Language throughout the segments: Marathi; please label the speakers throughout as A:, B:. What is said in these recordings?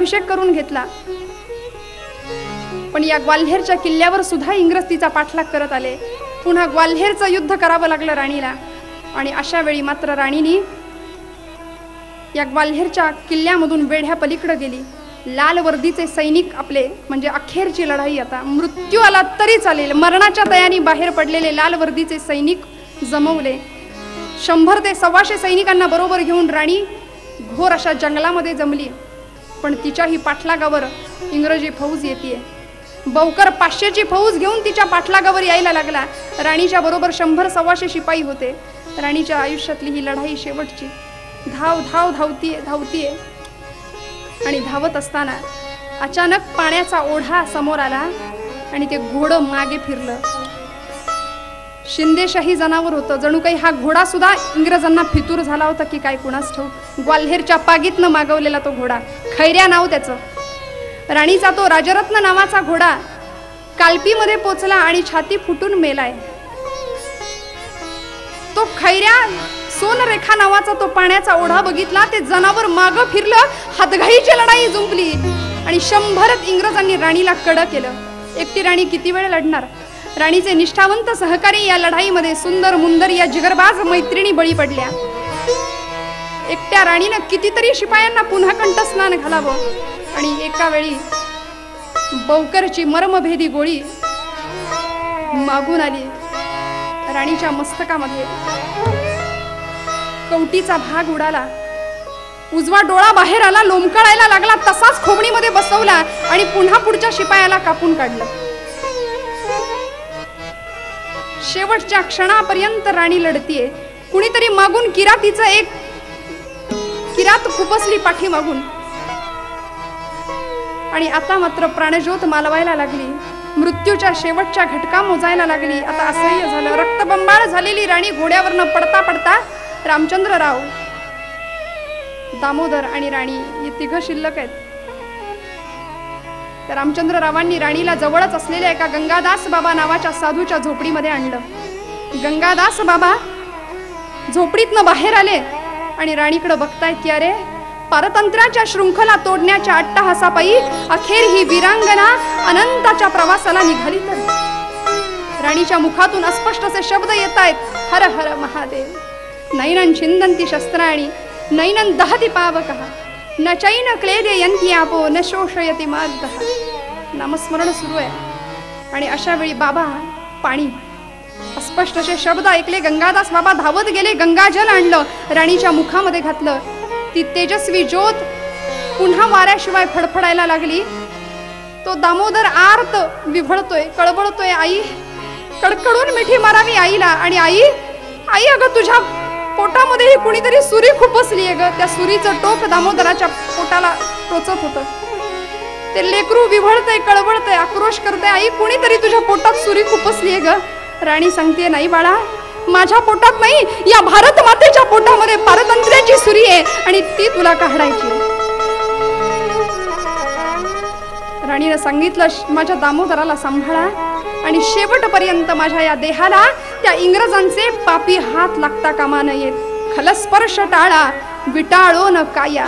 A: अभिषेक करून घेतला, पण या ग्वाल्हेरच्या किल्ल्यावर सुद्धा इंग्रज तिचा पाठलाग करत आले. पुन्हा ग्वाल्हेरचं युद्ध करावं लागलं राणीला. आणि अशा वेळी मात्र राणीनी या ग्वाल्हेरच्या किल्ल्यामधून वेढ्या पलीकडे गेली. लाल वर्दीचे सैनिक आपले, म्हणजे अखेरची लढाई, आता मृत्यू आला तरी चालेल, मरणाच्या तयारी बाहेर पडलेले लाल वर्दीचे सैनिक जमवले. 100 ते 125 सैनिकांना बरोबर घेऊन राणी घोर अशा जंगलामध्ये जमली. पण तिच्याही पाठलागावर इंग्रजी फौज येते. बौकर 500ची फौज घेऊन तिच्या पाठलागावर यायला लागला. राणीच्या बरोबर 100-125 शिपाई होते. राणीच्या आयुष्यातली ही लढाई शेवटची. धावतीये आणि धावत असताना अचानक पाण्याचा ओढा समोर आला आणि ते घोडं मागे फिरलं. शिंदेशाही जनावर होतं, जणू काही हा घोडा सुद्धा इंग्रजांना फितूर झाला होता की काय कुणास ठाऊक. ग्वाल्हेरच्या पागीतनं मागवलेला तो घोडा, खैऱ्या नाव त्याचं. राणीचा तो राजरत्न नावाचा घोडा कालपीमध्ये पोचला आणि छाती फुटून मेलाय. तो खैऱ्या सोनरेखा नावाचा तो पाण्याचा ओढा बघितला, ते जनावर मागं फिरलं, हातघाईची लढाई जुंपली आणि 100 इंग्रजांनी राणीला कडं केलं. एकटी राणी किती वेळ लढणार. राणीचे निष्ठावंत सहकारी या लढाईमध्ये सुंदर मुंदर या जिगरबाज मैत्रिणी बळी पडल्या. एकट्या राणीनं कितीतरी शिपायांना पुन्हा कंठस्नान घालावं आणि एका वेळी बौकरची मर्मभेदी गोळी मागून आली. राणीच्या मस्तकामध्ये कवटीचा भाग उडाला, उजवा डोळा बाहेर आला, लोंबकळायला लागला, तसाच खोबणीमध्ये बसवला आणि पुन्हा पुढच्या शिपायाला कापून काढलं. शेवटच्या क्षणापर्यंत राणी लढतीये. कुणीतरी मागून किरातीचं एक किरात खुपसली पाठीमागून आणि आता मात्र प्राणज्योत मालवायला लागली. मृत्यूच्या शेवटच्या घटका मोजायला लागली. आता असह्य झालं. रक्तबंबाळ झालेली राणी घोड्यावरनं पडता पडता रामचंद्रराव, दामोदर आणि राणी हे तिघं शिल्लक आहेत. तर रामचंद्ररावांनी राणीला जवळच असलेल्या एका गंगादास बाबा नावाच्या साधूच्या झोपडीमध्ये आणलं. गंगादास बाबा झोपडीतनं बाहेर आले आणि राणीकडे बघतायत की अरे, पारतंत्र्याच्या शृंखला तोडण्याच्या अट्टहासापायी अखेर ही वीरांगना अनंताच्या प्रवासाला निघाली. तर राणीच्या मुखातून अस्पष्ट असे शब्द येत आहेत, हर हर महादेव. नैनन छिंदंती शस्त्राणी नैनन दहती पावकः न चैन क्लेदयन्ति आपो न शोषयति मार्गः. नामस्मरण सुरू आहे आणि अशा वेळी बाबा पाणी, अस्पष्ट असे शब्द ऐकले. गंगादास बाबा धावत गेले, गंगाजल आणलं, राणीच्या मुखामध्ये घातलं. ती तेजस्वी ज्योत पुन्हा वाऱ्याशिवाय फडफडायला लागली. तो दामोदर आर्त विभळतोय, कळबळतोय, आई कडकडून मिठी मारावी आईला. आणि आई आई अगं तुझ्या पोटामध्ये कुणीतरी सुरी खुपसली आहे ग. त्या सुरीचं टोक दामोदराच्या पोटाला टोचत होतं. ते लेकरू विभळतय, कळबळतय, आक्रोश करतय, आई कुणीतरी तुझ्या पोटात सुरी खुपसली आहे ग. राणी सांगते, नाही बाळा, माझ्या पोटात नाही, या भारत मातेच्या पोटामध्ये पारतंत्र्याची सुरी आहे आणि ती तुला काढायची. राणीने सांगितलं, माझ्या दामोदराला सांभाळा आणि शेवटपर्यंत माझ्या या देहाला त्या इंग्रजांचे पापी हात लागता कामा नयेत. खलस्पर्श टाळा विटाळो न काया.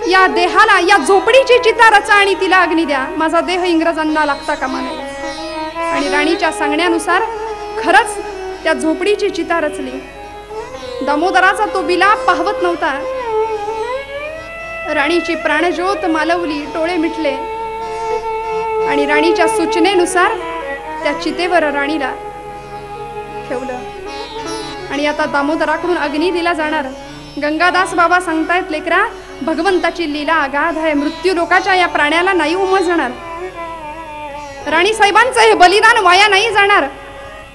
A: या देहाला, या झोपडीची चिता रचा आणि तिला अग्नी द्या. माझा देह इंग्रजांना लागता कामा नये. आणि राणीच्या सांगण्यानुसार खरंच त्या झोपडीची चिता रचली. दामोदराचा तो बिलाप पाहवत नव्हता. राणीची प्राणज्योत मालवली, टोळे मिटले आणि राणीच्या सूचनेनुसार त्या चितेवर राणीला ठेवलं. आणि आता दामोदराकडून अग्नी दिला जाणार. गंगादास बाबा सांगतायत, लेकरा, भगवंताची लीला अगाध आहे. मृत्यू लोकाच्या या प्राण्याला नाही उमजणार. राणी साहेबांचं हे बलिदान वाया नाही जाणार.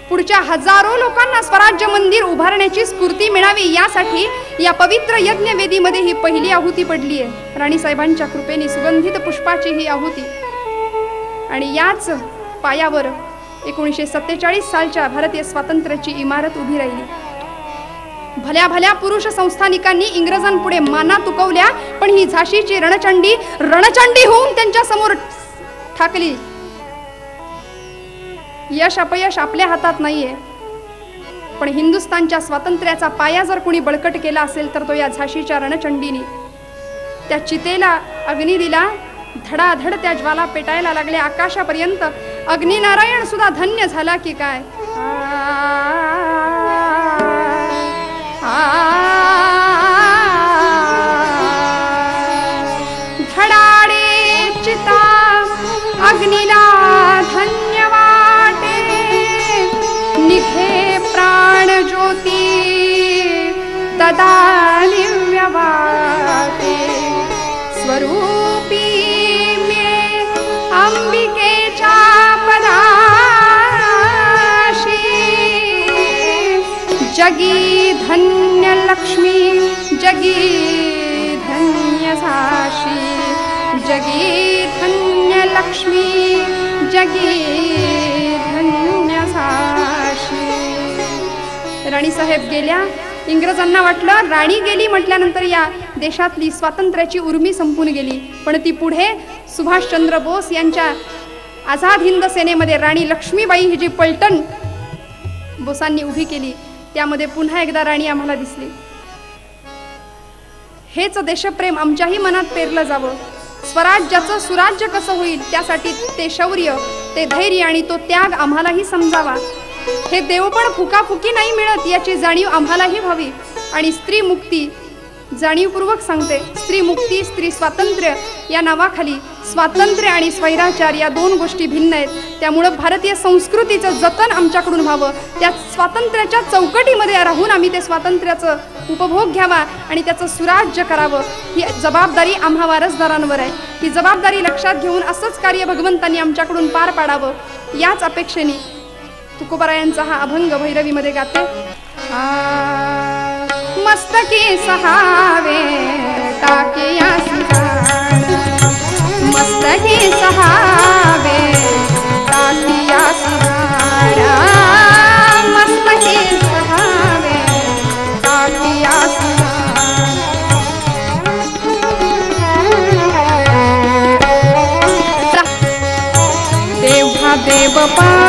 A: पुढच्या हजारो लोकांना स्वराज्य मंदिर उभारण्याची स्फूर्ती मिळावी यासाठी या पवित्र यज्ञवेदीमध्ये ही पहिली आहुती पडली आहे. राणी साहेबांच्या कृपेने सुगंधित पुष्पाची ही आहुती. आणि याच पायावर 1947 सालच्या भारतीय स्वातंत्र्याची इमारत उभी राहिली. भल्या भल्या पुरुष संस्थानिकांनी इंग्रजांपुढे माना तुकवल्या, पण ही झाशीची रणचंडी होऊन त्यांच्या समोर ठाकली. यश अपयश आपल्या हातात नाहीये, पण हिंदुस्थानच्या स्वातंत्र्याचा पाया जर कोणी बळकट केला असेल तर तो या झाशीच्या रणचंडीने. त्या चितेला अग्नी दिला, धडाधड त्या ज्वाला पेटायला लागल्या आकाशापर्यंत. अग्निनारायण सुद्धा धन्य झाला की काय. धडाडे चिता अग्निला धन्य वाटे, निघे प्राण ज्योती तदा दिव्य वाटे. स्वरूपी मिळे अंबिकेच्या पदाशी, जगी धन्य लक्ष्मी जगी धन्य साशी. जगी धन्य लक्ष्मी जगी धन्य साशी. राणीसाहेब गेल्या. इंग्रजांना वाटलं राणी गेली म्हटल्यानंतर या देशातली स्वातंत्र्याची उर्मी संपून गेली. पण ती पुढे सुभाषचंद्र बोस यांच्या आझाद हिंद सेनेमध्ये राणी लक्ष्मीबाई ही जी पलटण बोसांनी उभी केली, त्यामध्ये पुन्हा एकदा राणी आम्हाला दिसली. हेच देशप्रेम आमच्याही मनात पेरलं जावं. स्वराज्याचं सुराज्य कसं होईल त्यासाठी ते शौर्य, ते धैर्य आणि तो त्याग आम्हालाही समजावा. हे देव पण फुकाफुकी नाही मिळत याची जाणीव आम्हालाही व्हावी. आणि स्त्री मुक्ती जाणीवपूर्वक सांगते, स्त्री मुक्ती स्त्री स्वातंत्र्य या नावाखाली स्वातंत्र्य आणि स्वैराचार या दोन गोष्टी भिन्न आहेत. त्यामुळं भारतीय संस्कृतीचं जतन आमच्याकडून व्हावं. त्या स्वातंत्र्याच्या चौकटीमध्ये राहून आम्ही ते स्वातंत्र्याचं उपभोग घ्यावा आणि त्याचं सुराज्य करावं. ही जबाबदारी आम्हा वारसदारांवर आहे. ही जबाबदारी लक्षात घेऊन असंच कार्य भगवंतांनी आमच्याकडून पार पाडावं. याच अपेक्षेने तुकोबारायांचा हा अभंग भैरवीमध्ये गाते. मस्तकी सहावे टाकिया सिंगार, मस्तकी सहावे टाकिया सिंगार, मस्तकी सहावे टाकिया सिंगार. देवा देव पा